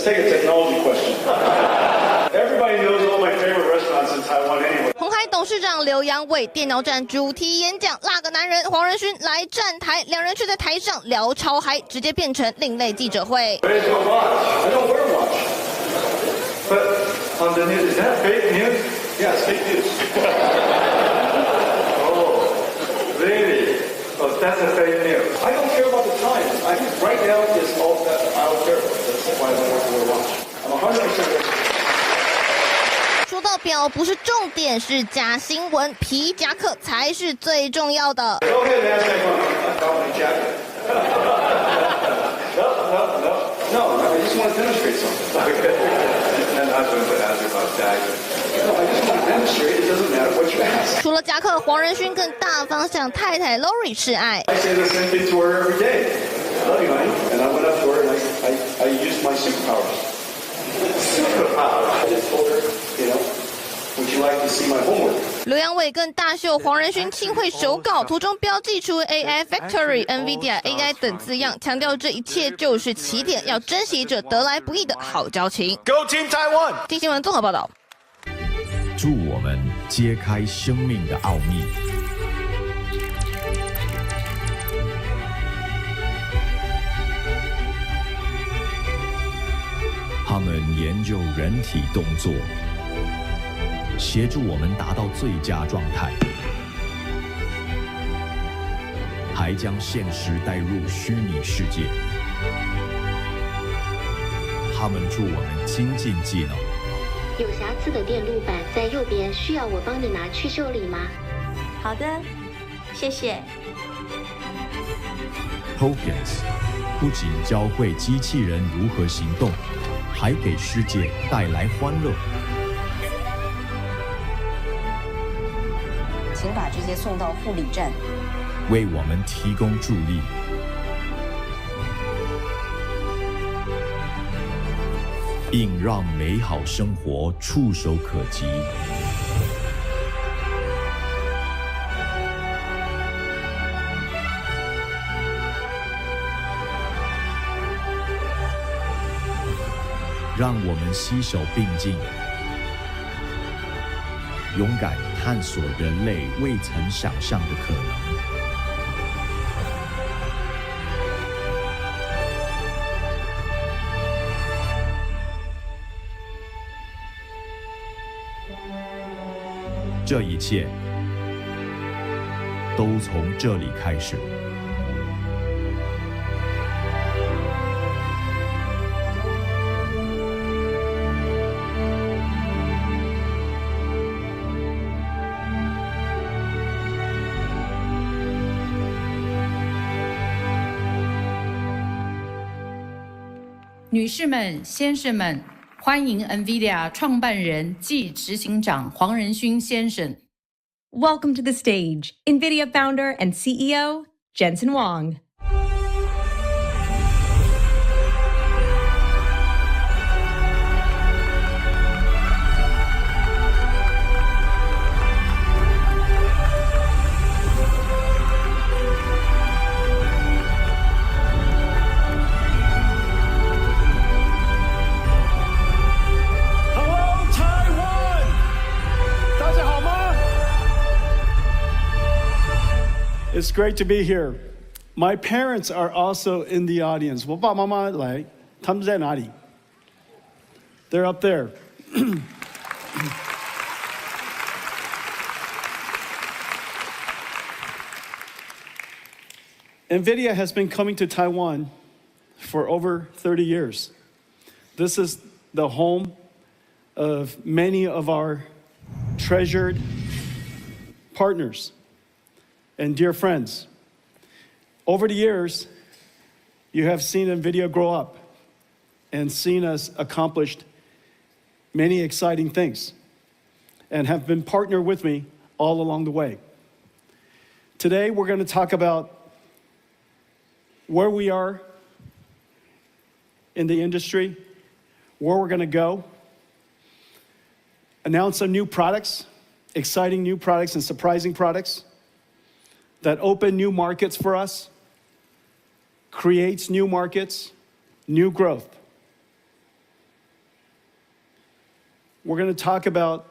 Let's take a technology question. Everybody knows all my favorite restaurants in Taiwan anyway. 鸿海董事长刘扬伟电脑展主题演讲，那个男人黄仁勋来站台，两人却在台上聊超嗨，直接变成另类记者会。Where's my watch? I don't wear a watch. But on the news, is that fake news? Yeah, it's fake news. Oh, really? Oh, that's a fake news. I don't care about the time. I think right now is all that I don't care. That's why I don't wear a watch. I'm 100%. 说到表不是重点，是假新闻，皮夹克才是最重要的。Go ahead and ask that one. I got my jacket. No. I just want to demonstrate something. Okay. And I was going to ask about jacket. No, I just want to demonstrate. It doesn't matter what you ask. 除了夹克，黄仁勋更大方向太太 Lori 示爱。I say the same thing to her every day. I love you, honey. And I went up to her and I used my superpowers. Superpower. I just told her, you know, would you like to see my homework? 刘扬伟更大秀黄仁勋亲绘手稿，图中标记出 AI Factory、NVIDIA AI 等字样，强调这一切就是起点，要珍惜这得来不易的好交情。Go Team Taiwan！ 听新闻综合报道。助我们揭开生命的奥秘。他们研究人体动作，协助我们达到最佳状态，还将现实带入虚拟世界。他们助我们精进技能。有瑕疵的电路板在右边，需要我帮你拿去修理吗？好的，谢谢。Tokens 不仅教会机器人如何行动，还给世界带来欢乐。请把这些送到护理站，为我们提供助力。并让美好生活触手可及。让我们携手并进，勇敢探索人类未曾想象的可能。这一切都从这里开始。女士们、先生们，欢迎 NVIDIA 创办人暨执行长黄仁勋先生。Welcome to the stage, NVIDIA founder and CEO, Jensen Huang. It's great to be here. My parents are also in the audience. 我爸爸妈妈来，他们在哪里？ They're up there. NVIDIA has been coming to Taiwan for over 30 years. This is the home of many of our treasured partners and dear friends. Over the years, you have seen NVIDIA grow up and seen us accomplish many exciting things and have been partnered with me all along the way. Today, we're going to talk about where we are in the industry, where we're going to go, announce some new products, exciting new products and surprising products that open new markets for us, creates new markets, new growth. We're going to talk about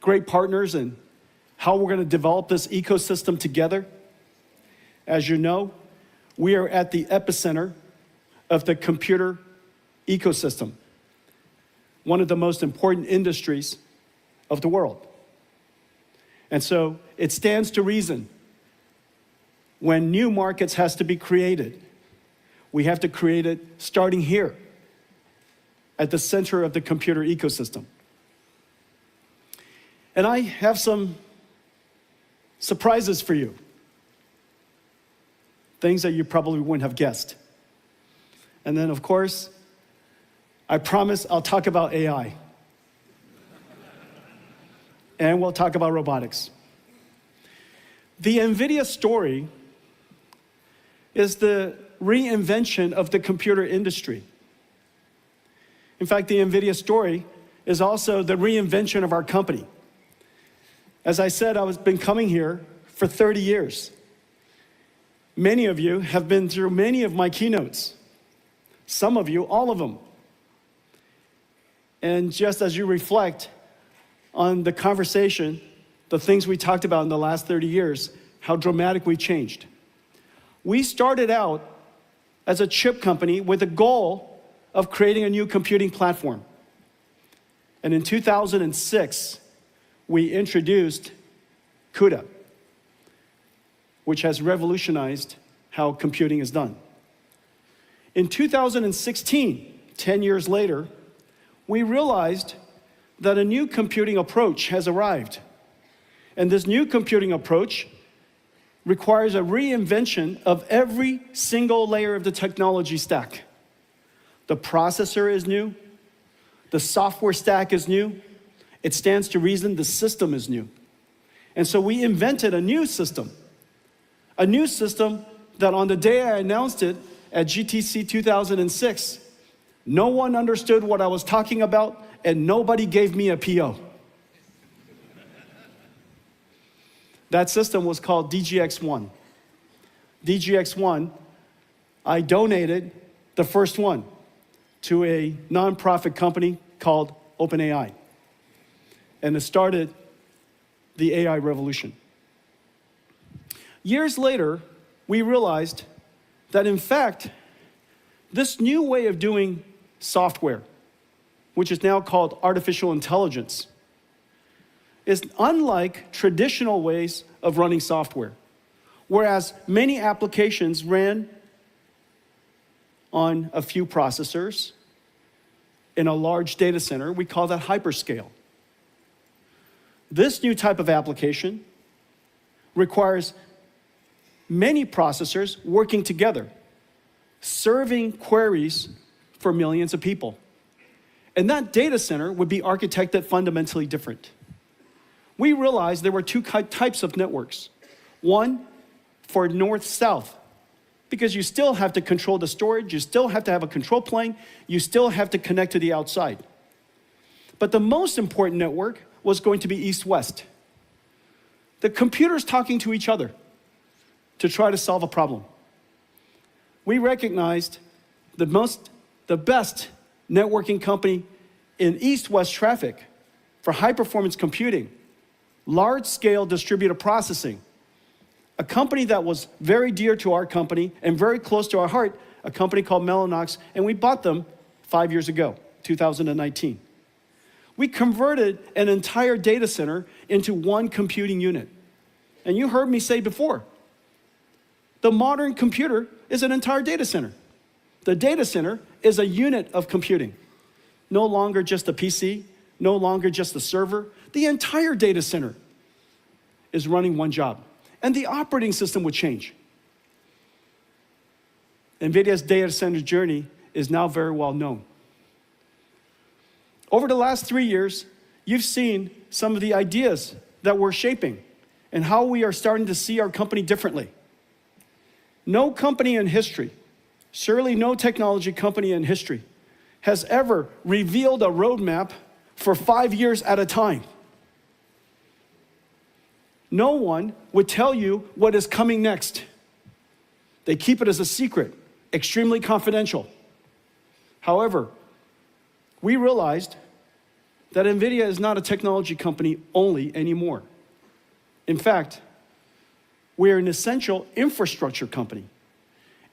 great partners and how we're going to develop this ecosystem together. As you know, we are at the epicenter of the computer ecosystem, one of the most important industries of the world. And so it stands to reason when new markets has to be created, we have to create it starting here at the center of the computer ecosystem. And I have some surprises for you. Things that you probably wouldn't have guessed. And then, of course, I promise I'll talk about AI. And we'll talk about robotics. The NVIDIA story is the reinvention of the computer industry. In fact, the NVIDIA story is also the reinvention of our company. As I said, I've been coming here for 30 years. Many of you have been through many of my keynotes. Some of you, all of them. And just as you reflect on the conversation, the things we talked about in the last 30 years, how dramatic we changed. We started out as a chip company with a goal of creating a new computing platform. And in 2006, we introduced CUDA, which has revolutionized how computing is done. In 2016, 10 years later, we realized that a new computing approach has arrived. And this new computing approach requires a reinvention of every single layer of the technology stack. The processor is new, the software stack is new, it stands to reason the system is new. And so we invented a new system that on the day I announced it at GTC 2006, no one understood what I was talking about and nobody gave me a PO. That system was called DGX-1. DGX-1, I donated the first one to a nonprofit company called OpenAI. And it started the AI revolution. Years later, we realized that in fact, this new way of doing software, which is now called artificial intelligence, is unlike traditional ways of running software. Whereas many applications ran on a few processors in a large data center, we call that hyperscale. This new type of application requires many processors working together, serving queries for millions of people. And that data center would be architected fundamentally different. We realized there were two types of networks. One for north-south, because you still have to control the storage, you still have to have a control plane, you still have to connect to the outside. But the most important network was going to be east-west. The computers talking to each other to try to solve a problem. We recognized the best networking company in east-west traffic for high-performance computing, large-scale distributed processing, a company that was very dear to our company and very close to our heart, a company called Mellanox, and we bought them 5 years ago, 2019. We converted an entire data center into one computing unit. And you heard me say before, the modern computer is an entire data center. The data center is a unit of computing. No longer just a PC, no longer just a server. The entire data center is running one job. And the operating system would change. NVIDIA's data center journey is now very well known. Over the last 3 years, you've seen some of the ideas that we're shaping and how we are starting to see our company differently. No company in history, surely no technology company in history, has ever revealed a roadmap for 5 years at a time. No one would tell you what is coming next. They keep it as a secret, extremely confidential. However, we realized that NVIDIA is not a technology company only anymore. In fact, we're an essential infrastructure company.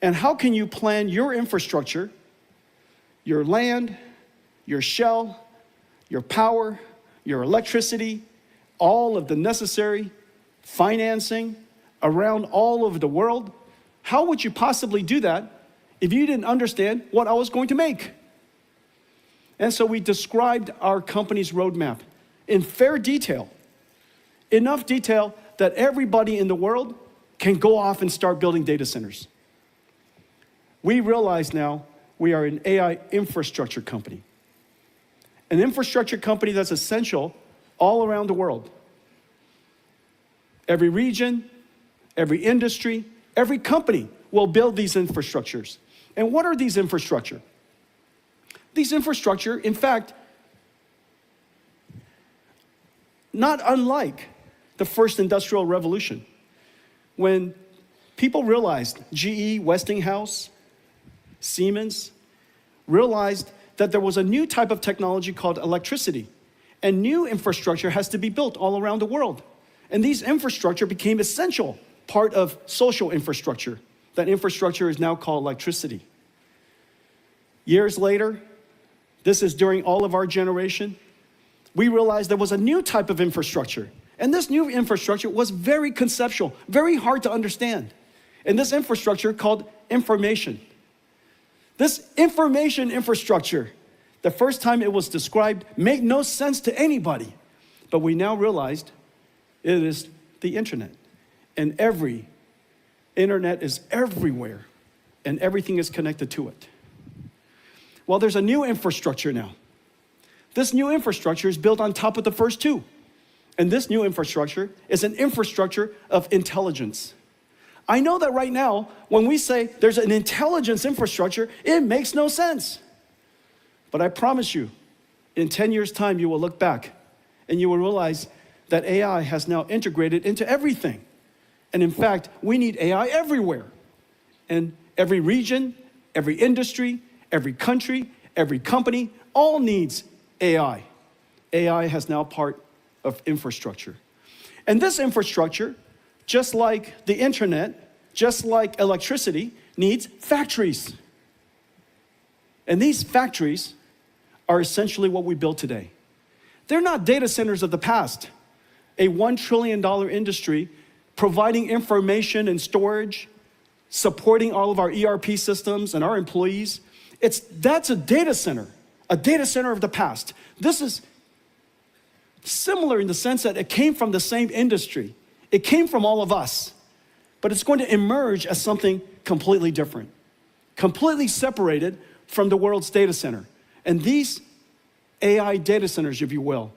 And how can you plan your infrastructure, your land, your shell, your power, your electricity, all of the necessary financing around all over the world? How would you possibly do that if you didn't understand what I was going to make? And so we described our company's roadmap in fair detail, enough detail that everybody in the world can go off and start building data centers. We realize now we are an AI infrastructure company, an infrastructure company that's essential all around the world. Every region, every industry, every company will build these infrastructures. And what are these infrastructure? These infrastructure, in fact, not unlike the first industrial revolution, when people realized, GE, Westinghouse, Siemens, realized that there was a new type of technology called electricity, and new infrastructure has to be built all around the world. And these infrastructure became essential part of social infrastructure. That infrastructure is now called electricity. Years later, this is during all of our generation, we realized there was a new type of infrastructure. And this new infrastructure was very conceptual, very hard to understand. And this infrastructure called information. This information infrastructure, the first time it was described, made no sense to anybody. But we now realized it is the internet. And every internet is everywhere, and everything is connected to it. Well, there's a new infrastructure now. This new infrastructure is built on top of the first two. And this new infrastructure is an infrastructure of intelligence. I know that right now, when we say there's an intelligence infrastructure, it makes no sense. But I promise you, in 10 years' time, you will look back and you will realize that AI has now integrated into everything. And in fact, we need AI everywhere. And every region, every industry, every country, every company, all needs AI. AI has now part of infrastructure. And this infrastructure, just like the internet, just like electricity, needs factories. And these factories are essentially what we build today. They're not data centers of the past, a $1 trillion industry providing information and storage, supporting all of our ERP systems and our employees. That's a data center of the past. This is similar in the sense that it came from the same industry. It came from all of us, but it's going to emerge as something completely different, completely separated from the world's data center. And these AI data centers, if you will,